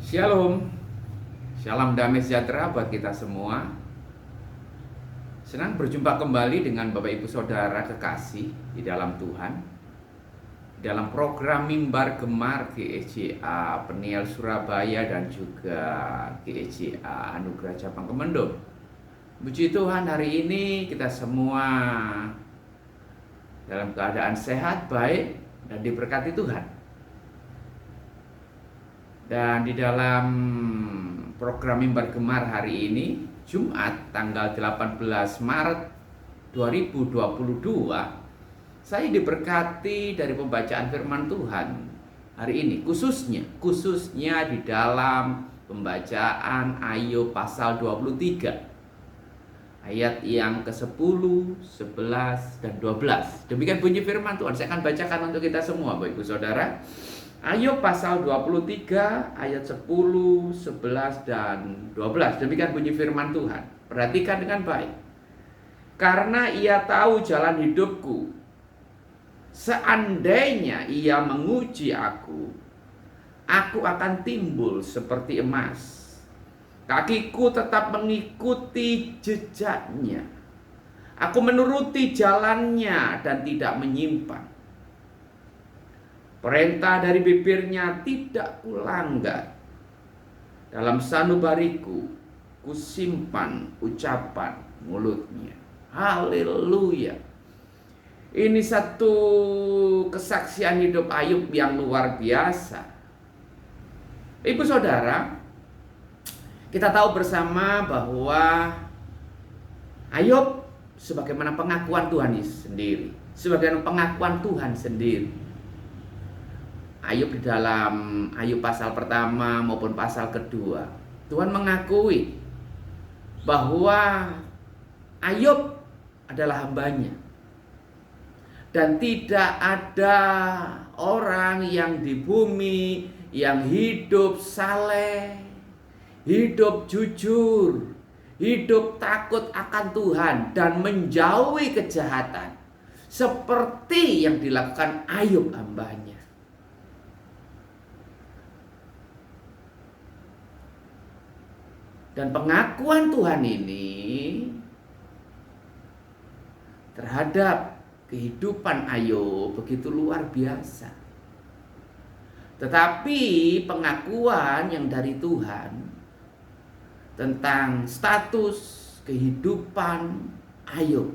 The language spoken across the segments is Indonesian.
Shalom, salam damai sejahtera buat kita semua. Senang berjumpa kembali dengan Bapak Ibu Saudara kekasih di dalam Tuhan, dalam program Mimbar Gemar GEJA Peniel Surabaya dan juga GEJA Anugerah Cabang Kemendung. Puji Tuhan, hari ini kita semua dalam keadaan sehat, baik, dan diberkati Tuhan. Dan di dalam program Mimbar Gemar hari ini, Jumat tanggal 18 Maret 2022, saya diberkati dari pembacaan firman Tuhan hari ini, khususnya di dalam pembacaan Ayub pasal 23 ayat yang ke-10, 11, dan 12. Demikian bunyi firman Tuhan. Saya akan bacakan untuk kita semua, Bapak Ibu Saudara. Ayub pasal 23 ayat 10, 11, dan 12. Demikian bunyi firman Tuhan. Perhatikan dengan baik. Karena ia tahu jalan hidupku, seandainya ia menguji aku akan timbul seperti emas. Kakiku tetap mengikuti jejaknya. Aku menuruti jalannya dan tidak menyimpang. Perintah dari bibirnya tidak kulanggar. Dalam sanubariku kusimpan ucapan mulutnya. Haleluya. Ini satu kesaksian hidup Ayub yang luar biasa. Ibu saudara, kita tahu bersama bahwa Ayub sebagaimana pengakuan Tuhan sendiri, sebagaimana pengakuan Tuhan sendiri. Ayub di dalam Ayub pasal pertama maupun pasal kedua, Tuhan mengakui bahwa Ayub adalah hambanya. Dan tidak ada orang yang di bumi yang hidup saleh, hidup jujur, hidup takut akan Tuhan dan menjauhi kejahatan seperti yang dilakukan Ayub hambanya. Dan pengakuan Tuhan ini terhadap kehidupan Ayub begitu luar biasa. Tetapi pengakuan yang dari Tuhan tentang status kehidupan Ayub,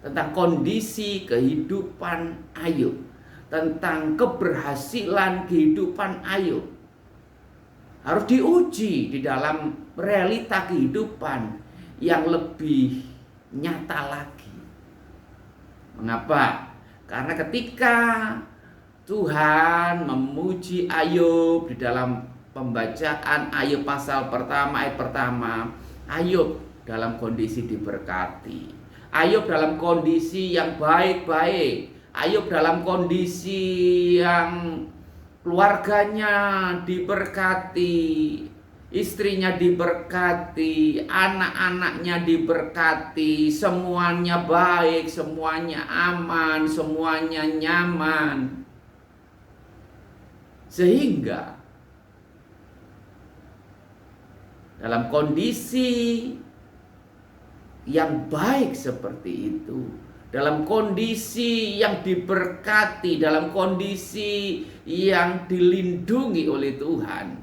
tentang kondisi kehidupan Ayub, tentang keberhasilan kehidupan Ayub harus diuji di dalam realita kehidupan yang lebih nyata lagi. Mengapa? Karena ketika Tuhan memuji Ayub di dalam pembacaan Ayub pasal pertama ayat pertama, Ayub dalam kondisi diberkati. Ayub dalam kondisi yang baik-baik. Ayub dalam kondisi yang keluarganya diberkati, istrinya diberkati, anak-anaknya diberkati, semuanya baik, semuanya aman, semuanya nyaman. Sehingga dalam kondisi yang baik seperti itu, dalam kondisi yang diberkati, dalam kondisi yang dilindungi oleh Tuhan,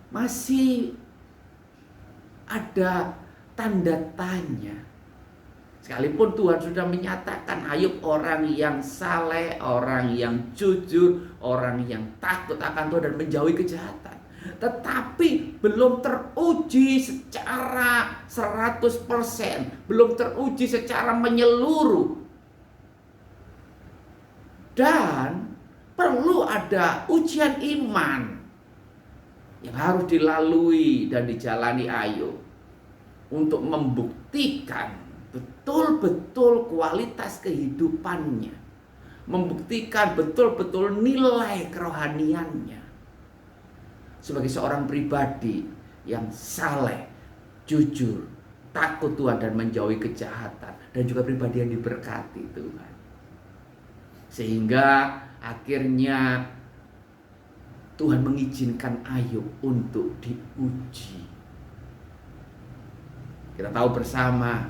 masih ada tanda tanya. Sekalipun Tuhan sudah menyatakan Ayub orang yang saleh, orang yang jujur, orang yang takut akan Tuhan dan menjauhi kejahatan, tetapi belum teruji secara 100%, belum teruji secara menyeluruh. Dan perlu ada ujian iman yang harus dilalui dan dijalani Ayub untuk membuktikan betul-betul kualitas kehidupannya, membuktikan betul-betul nilai kerohaniannya sebagai seorang pribadi yang saleh, jujur, takut Tuhan dan menjauhi kejahatan, dan juga pribadi yang diberkati Tuhan. Sehingga akhirnya Tuhan mengizinkan Ayub untuk diuji. Kita tahu bersama,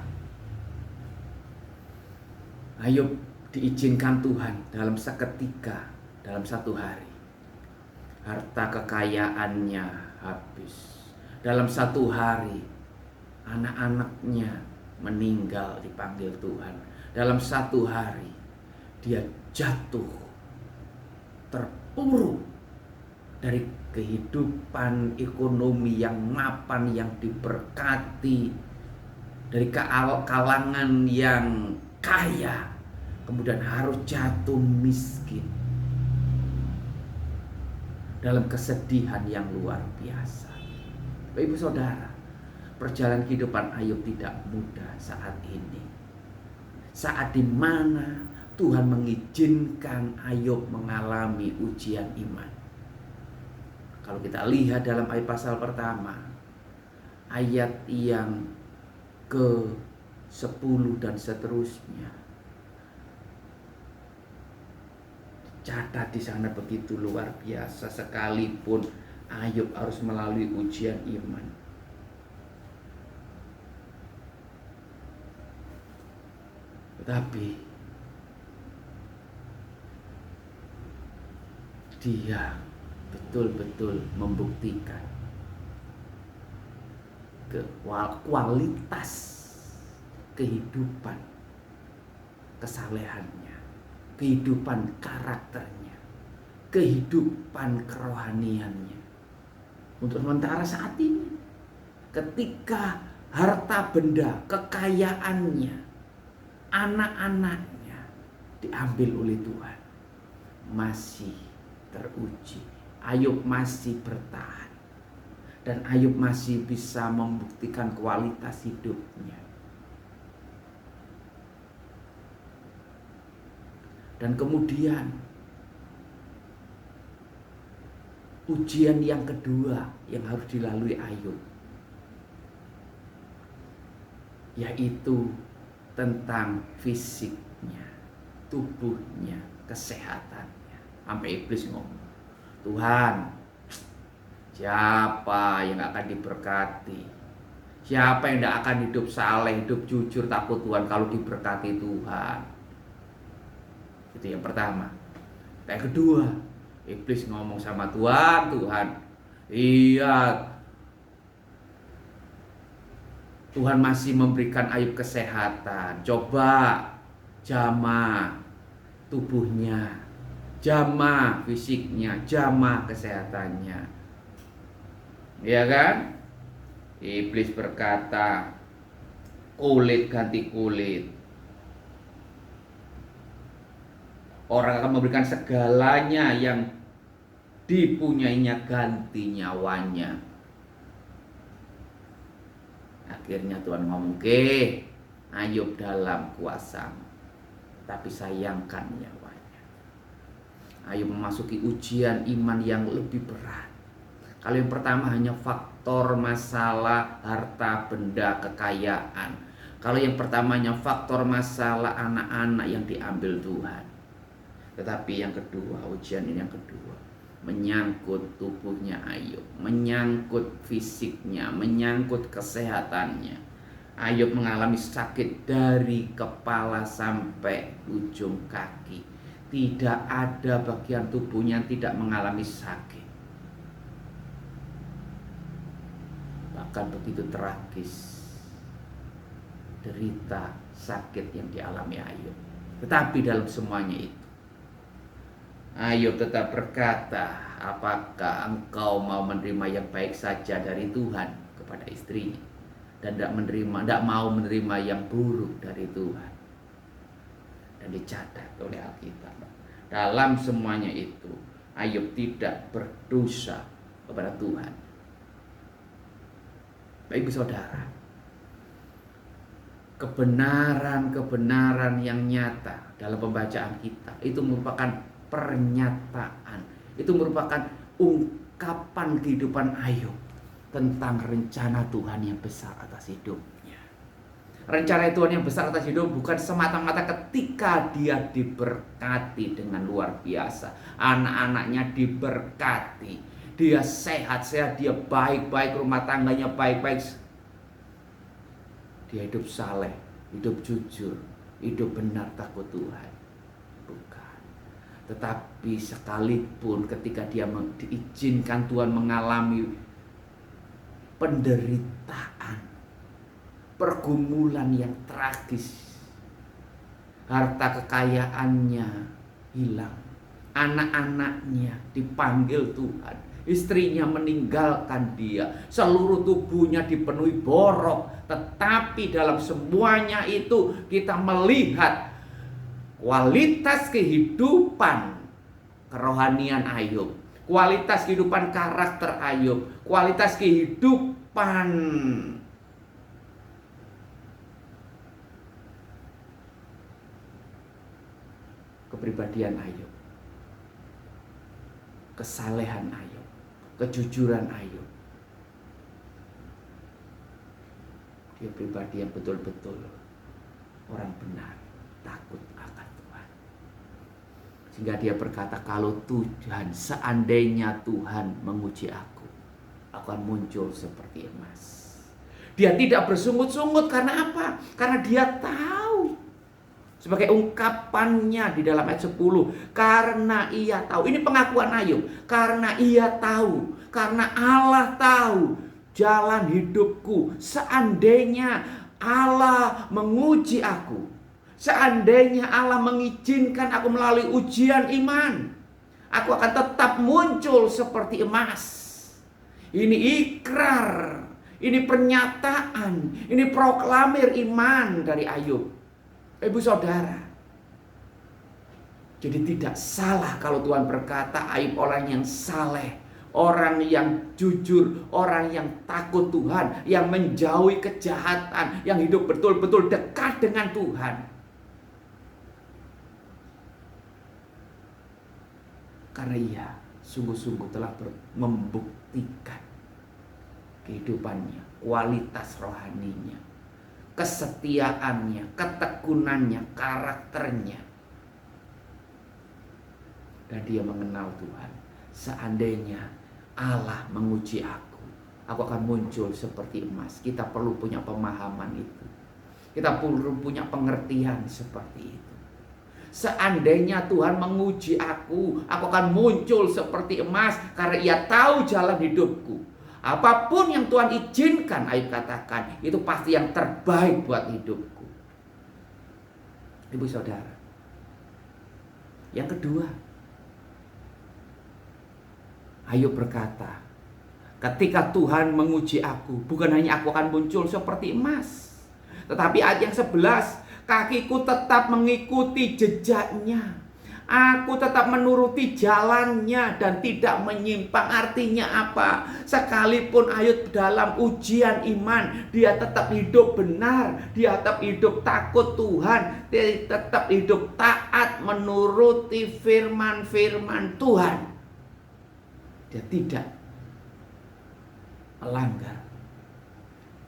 Ayub diizinkan Tuhan dalam seketika, dalam satu hari. Harta kekayaannya habis. Dalam satu hari, anak-anaknya meninggal dipanggil Tuhan. Dalam satu hari, dia jatuh, terpuruk dari kehidupan ekonomi yang mapan, yang diberkati, dari kalangan yang kaya, kemudian harus jatuh miskin dalam kesedihan yang luar biasa. Bapak Ibu Saudara, perjalanan kehidupan Ayub tidak mudah saat ini. Saat di mana Tuhan mengizinkan Ayub mengalami ujian iman. Kalau kita lihat dalam ayat pasal pertama, ayat yang ke-10 dan seterusnya, catat di sana begitu luar biasa. Sekalipun Ayub harus melalui ujian iman, tetapi dia betul-betul membuktikan kualitas kehidupan kesalehannya, kehidupan karakternya, kehidupan kerohaniannya. Untuk sementara saat ini, ketika harta benda, kekayaannya, anak-anaknya diambil oleh Tuhan, masih teruji. Ayub masih bertahan, dan Ayub masih bisa membuktikan kualitas hidupnya. Dan kemudian ujian yang kedua yang harus dilalui Ayub, yaitu tentang fisiknya, tubuhnya, kesehatannya. Sampai iblis ngomong, Tuhan, siapa yang akan diberkati? Siapa yang tidak akan hidup saleh, hidup jujur, takut Tuhan kalau diberkati Tuhan? Itu yang pertama. Yang kedua, iblis ngomong sama Tuhan, Tuhan, iya, Tuhan masih memberikan Ayub kesehatan. Coba jamah tubuhnya, jamah fisiknya, jamah kesehatannya. Ya kan? Iblis berkata, kulit ganti kulit. Orang akan memberikan segalanya yang dipunyainya ganti nyawanya. Akhirnya Tuhan ngomong, "Oke, Ayub dalam kuasamu, tapi sayangkan nyawanya." Ayub memasuki ujian iman yang lebih berat. Kalau yang pertama hanya faktor masalah harta benda kekayaan. Kalau yang pertamanya faktor masalah anak-anak yang diambil Tuhan. Tetapi yang kedua, ujian ini yang kedua, menyangkut tubuhnya Ayub, menyangkut fisiknya, menyangkut kesehatannya. Ayub mengalami sakit dari kepala sampai ujung kaki. Tidak ada bagian tubuhnya yang tidak mengalami sakit. Bahkan begitu tragis derita sakit yang dialami Ayub. Tetapi dalam semuanya itu, Ayub tetap berkata, apakah engkau mau menerima yang baik saja dari Tuhan kepada istrinya, dan tidak mau menerima yang buruk dari Tuhan. Dan dicatat oleh Alkitab, dalam semuanya itu Ayub tidak berdosa kepada Tuhan. Baik saudara, kebenaran-kebenaran yang nyata dalam pembacaan kita itu merupakan pernyataan, itu merupakan ungkapan kehidupan Ayub tentang rencana Tuhan yang besar atas hidupnya. Rencana Tuhan yang besar atas hidup bukan semata-mata ketika dia diberkati dengan luar biasa. Anak-anaknya diberkati. Dia sehat-sehat, dia baik-baik, rumah tangganya baik-baik. Dia hidup saleh, hidup jujur, hidup benar takut Tuhan. Bukan. Tetapi sekalipun ketika dia diizinkan Tuhan mengalami penderitaan, pergumulan yang tragis, harta kekayaannya hilang, anak-anaknya dipanggil Tuhan, istrinya meninggalkan dia, seluruh tubuhnya dipenuhi borok. Tetapi dalam semuanya itu kita melihat kualitas kehidupan kerohanian Ayub, kualitas kehidupan karakter Ayub, kualitas kehidupan kepribadian Ayub, kesalehan Ayub, kejujuran Ayub. Dia pribadi yang betul-betul orang benar, takut akan Tuhan. Sehingga dia berkata, kalau Tuhan, seandainya Tuhan menguji aku akan muncul seperti emas. Dia tidak bersungut-sungut. Karena apa? Karena dia tahu. Sebagai ungkapannya di dalam ayat 10, karena ia tahu. Ini pengakuan Ayub. Karena ia tahu, karena Allah tahu jalan hidupku. Seandainya Allah menguji aku, seandainya Allah mengizinkan aku melalui ujian iman, aku akan tetap muncul seperti emas. Ini ikrar, ini pernyataan, ini proklamir iman dari Ayub. Ibu saudara, jadi tidak salah kalau Tuhan berkata Ayub orang yang saleh, orang yang jujur, orang yang takut Tuhan, yang menjauhi kejahatan, yang hidup betul-betul dekat dengan Tuhan. Karena ia sungguh-sungguh telah membuktikan kehidupannya, kualitas rohaninya, kesetiaannya, ketekunannya, karakternya. Dan dia mengenal Tuhan. Seandainya Allah menguji aku akan muncul seperti emas. Kita perlu punya pemahaman itu. Kita perlu punya pengertian seperti itu. Seandainya Tuhan menguji aku akan muncul seperti emas. Karena ia tahu jalan hidupku. Apapun yang Tuhan izinkan, Ayub katakan, itu pasti yang terbaik buat hidupku. Ibu saudara, yang kedua, Ayub berkata, ketika Tuhan menguji aku, bukan hanya aku akan muncul seperti emas, tetapi ayat yang 11, kakiku tetap mengikuti jejaknya. Aku tetap menuruti jalannya dan tidak menyimpang. Artinya apa? Sekalipun Ayub dalam ujian iman, dia tetap hidup benar, dia tetap hidup takut Tuhan, dia tetap hidup taat menuruti firman-firman Tuhan. Dia tidak melanggar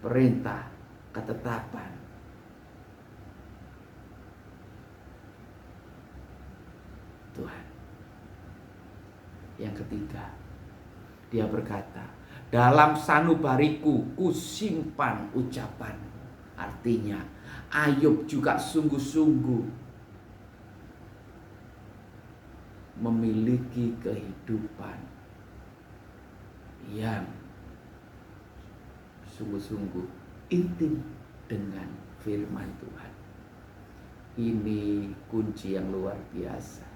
perintah, ketetapan Tuhan. Yang ketiga, dia berkata, dalam sanubariku kusimpan ucapanmu. Artinya Ayub juga sungguh-sungguh memiliki kehidupan yang sungguh-sungguh intim dengan firman Tuhan. Ini kunci yang luar biasa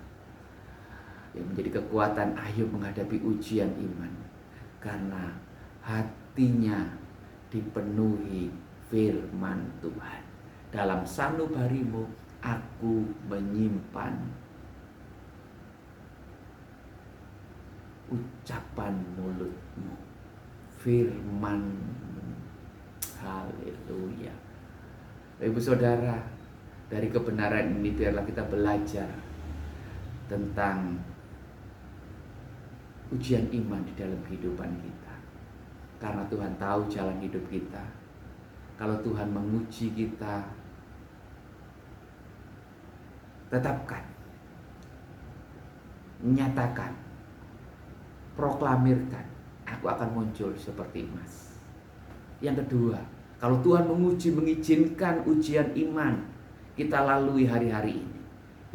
yang menjadi kekuatan Ayub menghadapi ujian iman, karena hatinya dipenuhi firman Tuhan. Dalam sanubarimu aku menyimpan ucapan mulutmu, firman. Haleluya. Ibu saudara, dari kebenaran ini biarlah kita belajar tentang ujian iman di dalam kehidupan kita. Karena Tuhan tahu jalan hidup kita. Kalau Tuhan menguji kita, tetapkan, nyatakan, proklamirkan, aku akan muncul seperti emas. Yang kedua, kalau Tuhan mengizinkan ujian iman kita lalui hari-hari ini,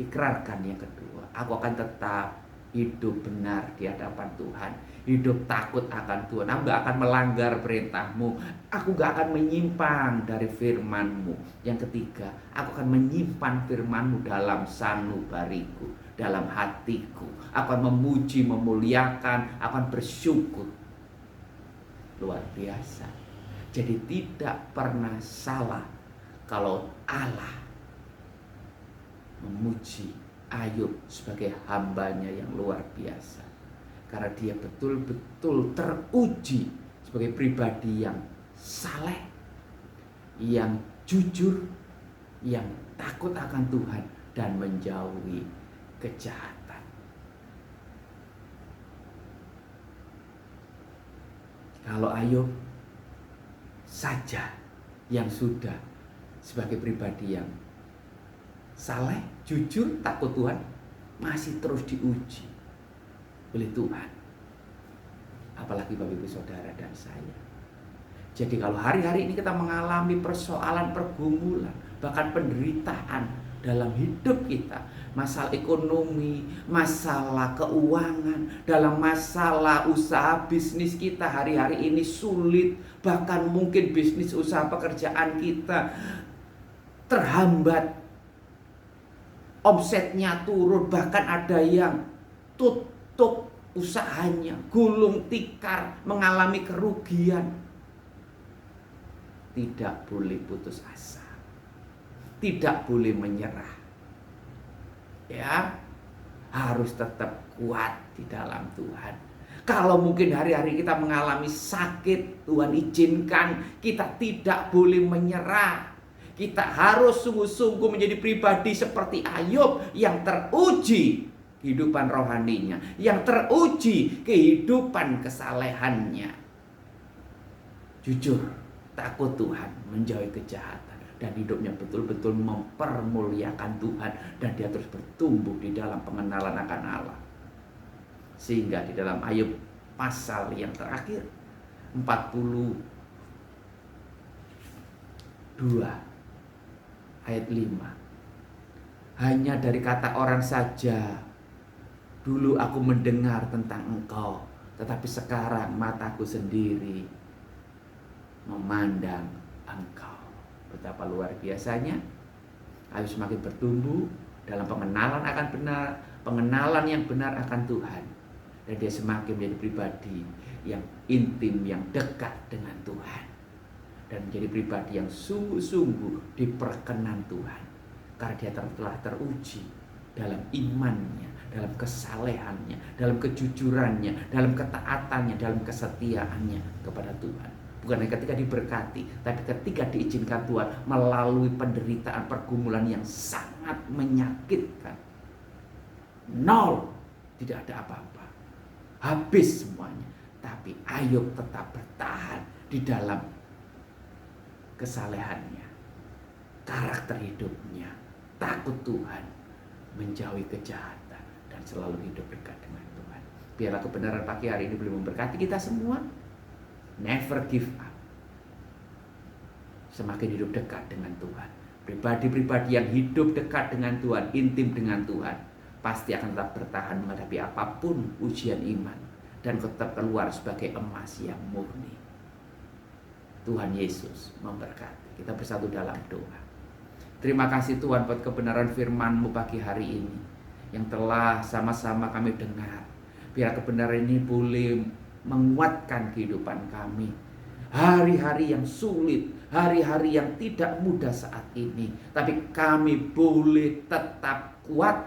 ikrarkan yang kedua, aku akan tetap hidup benar di hadapan Tuhan, hidup takut akan Tuhan. Aku gak akan melanggar perintah-Mu, aku gak akan menyimpang dari firman-Mu. Yang ketiga, aku akan menyimpan firman-Mu dalam sanubariku, dalam hatiku. Aku akan memuji, memuliakan, akan bersyukur. Luar biasa. Jadi tidak pernah salah kalau Allah memuji Ayub sebagai hambanya yang luar biasa. Karena dia betul-betul teruji sebagai pribadi yang saleh, yang jujur, yang takut akan Tuhan, dan menjauhi kejahatan. Kalau Ayub saja yang sudah sebagai pribadi yang saleh, jujur, takut Tuhan, masih terus diuji oleh Tuhan. Apalagi Bapak Ibu Saudara dan saya. Jadi kalau hari-hari ini kita mengalami persoalan, pergumulan, bahkan penderitaan dalam hidup kita, masalah ekonomi, masalah keuangan, dalam masalah usaha bisnis kita hari-hari ini sulit, bahkan mungkin bisnis usaha pekerjaan kita terhambat, omsetnya turun, bahkan ada yang tutup usahanya, gulung tikar, mengalami kerugian. Tidak boleh putus asa, tidak boleh menyerah. Ya, harus tetap kuat di dalam Tuhan. Kalau mungkin hari-hari kita mengalami sakit, Tuhan izinkan, kita tidak boleh menyerah. Kita harus sungguh-sungguh menjadi pribadi seperti Ayub yang teruji kehidupan rohaninya, yang teruji kehidupan kesalehannya. Jujur, takut Tuhan, menjauhi kejahatan, dan hidupnya betul-betul mempermuliakan Tuhan, dan dia terus bertumbuh di dalam pengenalan akan Allah. Sehingga di dalam Ayub pasal yang terakhir 42 ayat 5. Hanya dari kata orang saja dulu aku mendengar tentang Engkau, tetapi sekarang mataku sendiri memandang Engkau. Betapa luar biasanya Ayub semakin bertumbuh dalam pengenalan akan benar, pengenalan yang benar akan Tuhan, dan dia semakin menjadi pribadi yang intim, yang dekat dengan Tuhan, dan menjadi pribadi yang sungguh-sungguh diperkenan Tuhan, karena dia telah teruji dalam imannya, dalam kesalehannya, dalam kejujurannya, dalam ketaatannya, dalam kesetiaannya kepada Tuhan. Bukan hanya ketika diberkati, tapi ketika diizinkan Tuhan melalui penderitaan, pergumulan yang sangat menyakitkan. Nol, tidak ada apa-apa, habis semuanya. Tapi Ayub tetap bertahan di dalam kesalehannya, karakter hidupnya, takut Tuhan, menjauhi kejahatan, dan selalu hidup dekat dengan Tuhan. Biarlah kebenaran pagi hari ini boleh memberkati kita semua. Never give up. Semakin hidup dekat dengan Tuhan, pribadi-pribadi yang hidup dekat dengan Tuhan, intim dengan Tuhan, pasti akan tetap bertahan menghadapi apapun ujian iman, dan tetap keluar sebagai emas yang murni. Tuhan Yesus memberkati. Kita bersatu dalam doa. Terima kasih Tuhan buat kebenaran firman-Mu pagi hari ini yang telah sama-sama kami dengar. Biar kebenaran ini boleh menguatkan kehidupan kami. Hari-hari yang sulit, hari-hari yang tidak mudah saat ini, tapi kami boleh tetap kuat,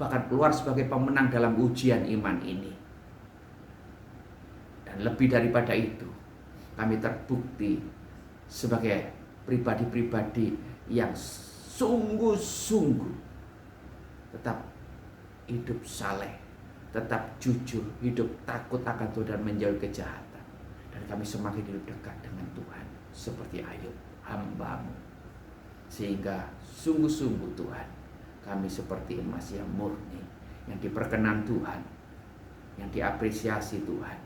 bahkan keluar sebagai pemenang dalam ujian iman ini. Dan lebih daripada itu, kami terbukti sebagai pribadi-pribadi yang sungguh-sungguh tetap hidup saleh, tetap jujur, hidup takut akan Tuhan, dan menjauhi kejahatan. Dan kami semakin hidup dekat dengan Tuhan seperti Ayub. hamba-Mu. Sehingga sungguh-sungguh Tuhan, kami seperti emas yang murni, yang diperkenan Tuhan, yang diapresiasi Tuhan,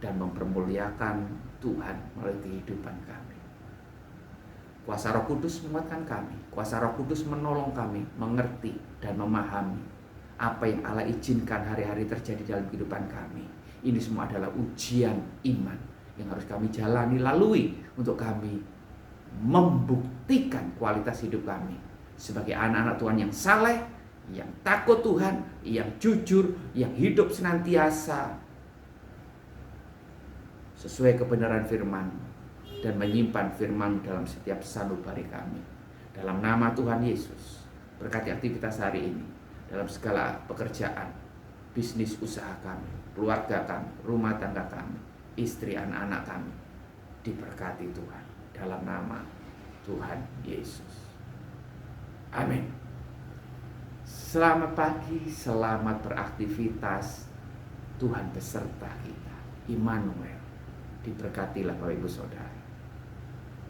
dan mempermuliakan Tuhan melalui kehidupan kami. Kuasa Roh Kudus menguatkan kami, kuasa Roh Kudus menolong kami mengerti dan memahami apa yang Allah izinkan hari-hari terjadi dalam kehidupan kami. Ini semua adalah ujian iman yang harus kami jalani, lalui untuk kami membuktikan kualitas hidup kami sebagai anak-anak Tuhan yang saleh, yang takut Tuhan, yang jujur, yang hidup senantiasa sesuai kebenaran firman dan menyimpan firman dalam setiap sanubari kami. Dalam nama Tuhan Yesus, berkati aktivitas hari ini, dalam segala pekerjaan, bisnis usaha kami, keluarga kami, rumah tangga kami, istri anak-anak kami, diberkati Tuhan dalam nama Tuhan Yesus. Amin. Selamat pagi, selamat beraktivitas. Tuhan beserta kita. Immanuel. Diberkatilah Bapak Ibu Saudara.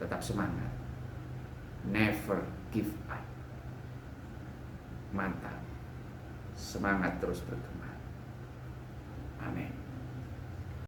Tetap semangat. Never give up. Mantap. Semangat terus berkembang. Amin.